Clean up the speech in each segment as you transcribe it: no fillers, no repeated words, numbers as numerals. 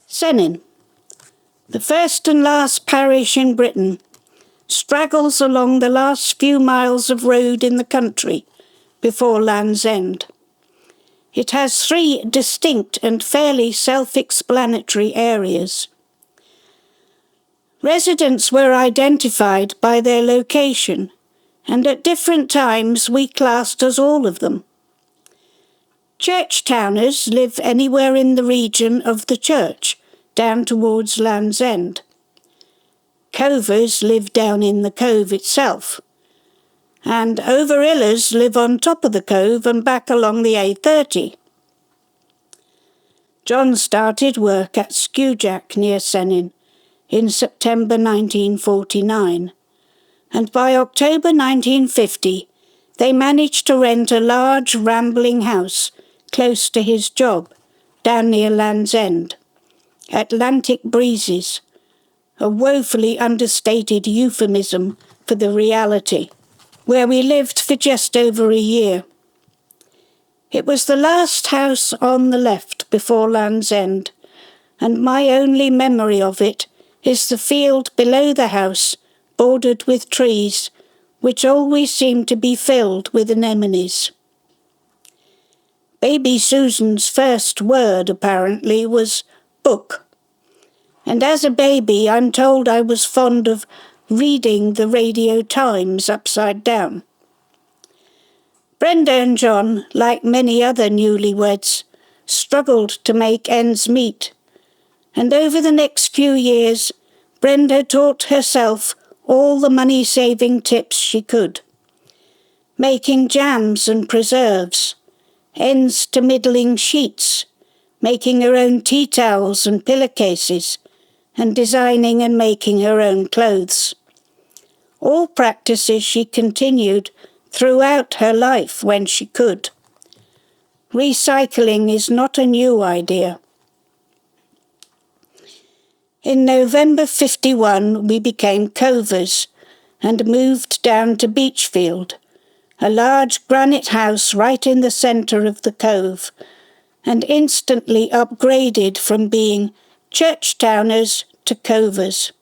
Sennen, the first and last parish in Britain, straggles along the last few miles of road in the country before Land's End. It has 3 distinct and fairly self-explanatory areas. Residents were identified by their location, and at different times we classed as all of them. Churchtowners live anywhere in the region of the church, down towards Land's End. Covers live down in the cove itself, and Overillers live on top of the cove and back along the A30. John started work at Skewjack near Sennen in September 1949, and by October 1950 they managed to rent a large rambling house close to his job, down near Land's End. Atlantic breezes, a woefully understated euphemism for the reality, where we lived for just over a year. It was the last house on the left before Land's End, and my only memory of it is the field below the house, bordered with trees, which always seemed to be filled with anemones. Baby Susan's first word, apparently, was book. And as a baby, I'm told I was fond of reading the Radio Times upside down. Brenda and John, like many other newlyweds, struggled to make ends meet. And over the next few years, Brenda taught herself all the money-saving tips she could. Making jams and preserves, ends to middling sheets, making her own tea towels and pillowcases, and designing and making her own clothes. All practices she continued throughout her life when she could. Recycling is not a new idea. In November 51, we became covers and moved down to Beachfield, a large granite house right in the centre of the cove, and instantly upgraded from being churchtowners to covers.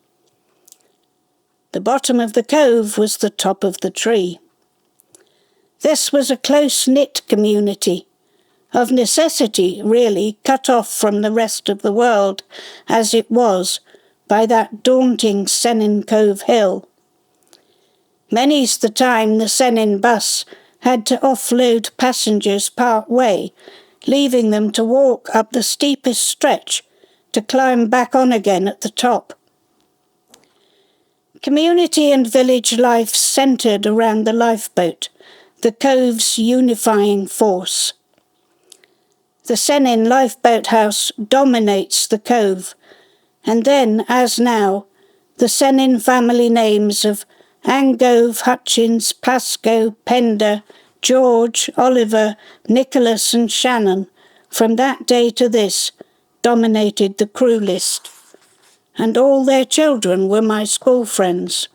The bottom of the cove was the top of the tree. This was a close-knit community, of necessity, really, cut off from the rest of the world, as it was, by that daunting Sennen Cove Hill. Many's the time the Sennen bus had to offload passengers part way, leaving them to walk up the steepest stretch to climb back on again at the top. Community and village life centred around the lifeboat, the cove's unifying force. The Sennen lifeboat house dominates the cove, and then, as now, the Sennen family names of Angove, Hutchins, Pascoe, Pender, George, Oliver, Nicholas and Shannon, from that day to this, dominated the crew list. And all their children were my school friends.